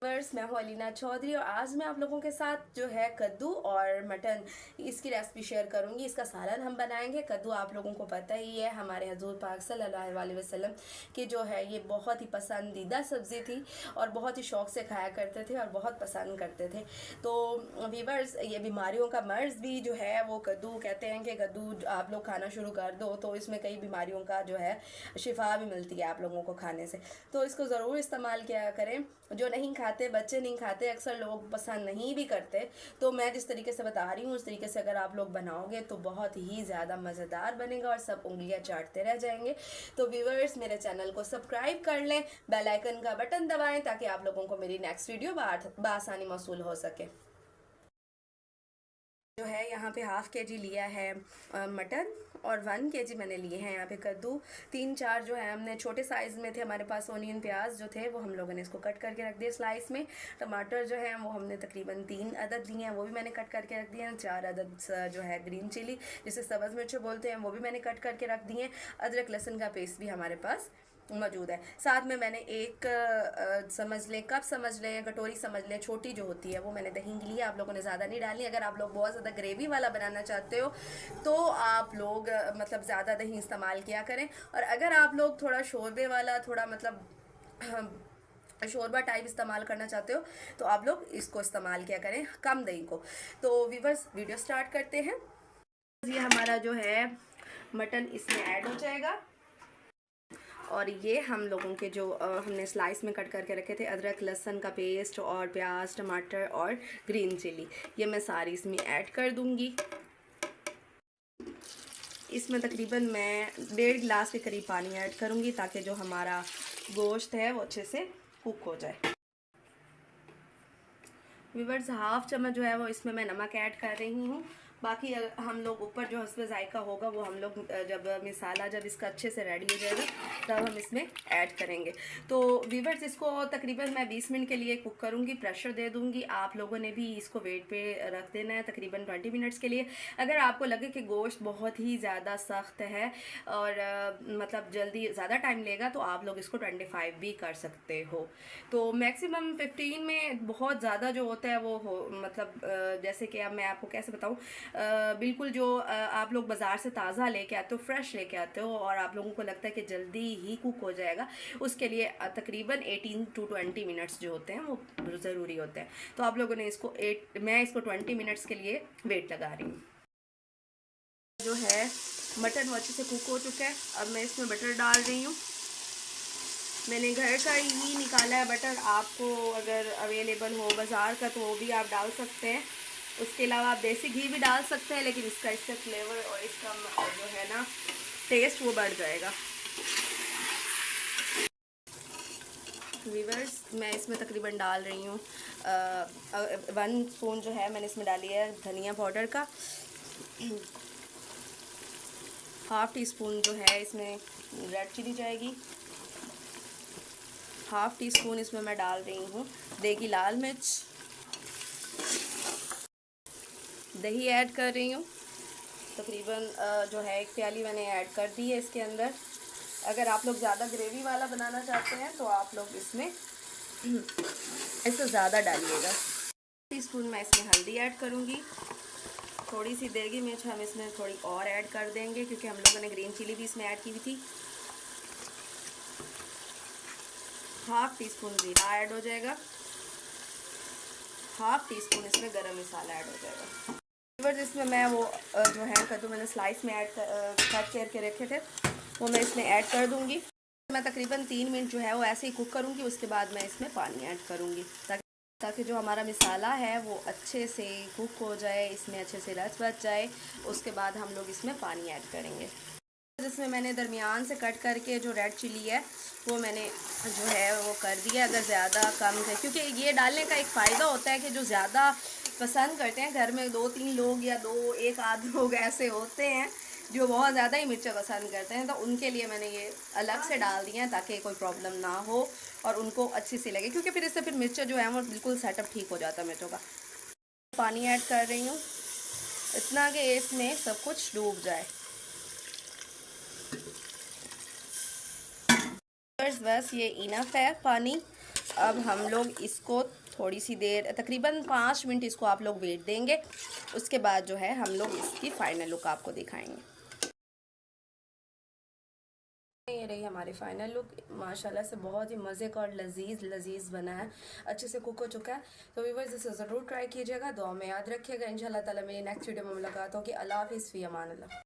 मैं हूँ अलीना चौधरी और आज मैं आप लोगों के साथ जो है कद्दू और मटन इसकी रेसिपी शेयर करूँगी। इसका सालन हम बनाएंगे। कद्दू आप लोगों को पता ही है, हमारे हजूर पाक सल्लल्लाहु अलैहि वसल्लम की जो है ये बहुत ही पसंदीदा सब्ज़ी थी और बहुत ही शौक़ से खाया करते थे और बहुत पसंद करते थे। तो वीवर्स, ये बीमारियों का मर्ज़ भी जो है वो कद्दू कहते हैं कि कद्दू आप लोग खाना शुरू कर दो तो इसमें कई बीमारियों का जो है शिफा भी मिलती है आप लोगों को खाने से। तो इसको ज़रूर इस्तेमाल किया करें। जो नहीं खाते, बच्चे नहीं खाते, अक्सर लोग पसंद नहीं भी करते, तो मैं जिस तरीके से बता रही हूँ उस तरीके से अगर आप लोग बनाओगे तो बहुत ही ज़्यादा मज़ेदार बनेगा और सब उंगलियां चाटते रह जाएंगे। तो व्यूअर्स, मेरे चैनल को सब्सक्राइब कर लें, बेल आइकन का बटन दबाएं ताकि आप लोगों को मेरी नेक्स्ट वीडियो बआसानी मौसूल हो सके। जो है यहाँ पे हाफ़ के जी लिया है मटन और 1 के जी मैंने लिए हैं यहाँ पे कद्दू। 3-4 जो है हमने छोटे साइज़ में थे हमारे पास ओनियन प्याज जो थे वो हम लोगों ने इसको कट करके रख दिए स्लाइस में। टमाटर जो है वो हमने तकरीबन 3 अदद लिए हैं, वो भी मैंने कट करके रख दिए हैं। 4 अदद जो है ग्रीन चिली जिसे सब्ज़ मिर्च बोलते हैं वो भी मैंने कट करके रख दिए हैं। अदरक लहसुन का पेस्ट भी हमारे पास मौजूद है। साथ में मैंने एक समझ लें कप समझ लें, कटोरी समझ लें, छोटी जो होती है वो मैंने दही की ली है। आप लोगों ने ज़्यादा नहीं डालनी। अगर आप लोग बहुत ज़्यादा ग्रेवी वाला बनाना चाहते हो तो आप लोग मतलब ज़्यादा दही इस्तेमाल किया करें, और अगर आप लोग थोड़ा शोरबे वाला थोड़ा मतलब शोरबा टाइप इस्तेमाल करना चाहते हो तो आप लोग इसको इस्तेमाल किया करें, कम दही को। तो व्यूअर्स, वीडियो स्टार्ट करते हैं। ये हमारा जो है मटन इसमें ऐड हो जाएगा और ये हम लोगों के जो हमने स्लाइस में कट करके रखे थे अदरक लहसुन का पेस्ट और प्याज टमाटर और ग्रीन चिली, ये मैं सारी इसमें ऐड कर दूंगी। इसमें तकरीबन मैं 1.5 गिलास के करीब पानी ऐड करूंगी ताकि जो हमारा गोश्त है वो अच्छे से कुक हो जाए। व्यूअर्स, हाफ चम्मच जो है वो इसमें मैं नमक ऐड कर रही हूँ। बाकी हम लोग ऊपर जो हस्बे जायका होगा वो हम लोग जब मिसाला जब इसका अच्छे से रेडी हो जाएगा तब हम इसमें ऐड करेंगे। तो व्यूअर्स, इसको तकरीबन मैं 20 मिनट के लिए कुक करूँगी, प्रेशर दे दूँगी। आप लोगों ने भी इसको वेट पे रख देना है तकरीबन 20 मिनट्स के लिए। अगर आपको लगे कि गोश्त बहुत ही ज़्यादा सख्त है और मतलब जल्दी ज़्यादा टाइम लेगा तो आप लोग इसको 25 भी कर सकते हो। तो मैक्सिमम 15 में बहुत ज़्यादा जो होता है वो हो मतलब जैसे कि अब मैं आपको कैसे बताऊँ, बिल्कुल जो आप लोग बाज़ार से ताज़ा लेके आते हो, फ्रेश लेके आते हो और आप लोगों को लगता है कि जल्दी ही कुक हो जाएगा, उसके लिए तकरीबन 18 to 20 मिनट्स जो होते हैं वो ज़रूरी होते हैं। तो आप लोगों ने इसको मैं इसको 20 मिनट्स के लिए वेट लगा रही हूँ। जो है मटन वो अच्छे से कुक हो चुका है। अब मैं इसमें बटर डाल रही हूँ। मैंने घर का ही निकाला है बटर, आपको अगर अवेलेबल हो बाज़ार का तो वो भी आप डाल सकते हैं। उसके अलावा आप देसी घी भी डाल सकते हैं, लेकिन इसका फ्लेवर और इसका जो है ना टेस्ट वो बढ़ जाएगा। व्यूअर्स, मैं इसमें तकरीबन डाल रही हूँ 1 स्पून जो है मैंने इसमें डाली है धनिया पाउडर का। हाफ़ टी स्पून जो है इसमें रेड चिली जाएगी। हाफ़ टी स्पून इसमें मैं डाल रही हूँ देगी लाल मिर्च। दही ऐड कर रही हूँ, तकरीबन जो है 1 प्याली मैंने ऐड कर दी है इसके अंदर। अगर आप लोग ज़्यादा ग्रेवी वाला बनाना चाहते हैं तो आप लोग इसमें इससे ज़्यादा डालिएगा। टीस्पून मैं इसमें हल्दी ऐड करूँगी। थोड़ी सी देगी मिर्च हम इसमें थोड़ी और ऐड कर देंगे क्योंकि हम लोगों ने ग्रीन चिली भी इसमें ऐड की हुई थी। हाफ़ टी स्पून ज़ीरा ऐड हो जाएगा। हाफ़ टी स्पून इसमें गरम मसाला ऐड हो जाएगा। जिसमें मैं वो जो है कद्दू मैंने स्लाइस में कट करके रखे थे वो मैं इसमें ऐड कर दूंगी। मैं तकरीबन 3 मिनट जो है वो ऐसे ही कुक करूंगी, उसके बाद मैं इसमें पानी ऐड करूंगी ताकि जो हमारा मसाला है वो अच्छे से कुक हो जाए, इसमें अच्छे से रस बच जाए। उसके बाद हम लोग इसमें पानी ऐड करेंगे। जिसमें मैंने दरमियान से कट करके जो रेड चिली है वो मैंने जो है वो कर दिया। अगर ज़्यादा कम है, क्योंकि ये डालने का एक फ़ायदा होता है कि जो ज़्यादा पसंद करते हैं घर में 2-3 लोग या 1 आध लोग ऐसे होते हैं जो बहुत ज़्यादा ही मिर्चा पसंद करते हैं, तो उनके लिए मैंने ये अलग से डाल दिया ताकि कोई प्रॉब्लम ना हो और उनको अच्छी सी लगे, क्योंकि फिर इससे फिर मिर्चा जो है वो बिल्कुल सेटअप ठीक हो जाता है मिर्चों का। पानी ऐड कर रही हूँ इतना कि इसमें सब कुछ डूब जाए। बस ये इनफ है पानी। अब हम लोग इसको थोड़ी सी देर, तकरीबन 5 मिनट इसको आप लोग वेट देंगे। उसके बाद जो है हम लोग इसकी फाइनल लुक आपको दिखाएंगे। ये रही हमारी फाइनल लुक। माशाल्लाह से बहुत ही मज़े का और लजीज बना है, अच्छे से कुक हो चुका है। तो व्यूअर्स इसे ज़रूर ट्राई कीजिएगा, दुआ में याद रखिएगा। इंशाल्लाह ताला मेरी नेक्स्ट वीडियो में मुलाकात होगी। अल्लाह हाफिज़, फ़ी अमान अल्लाह।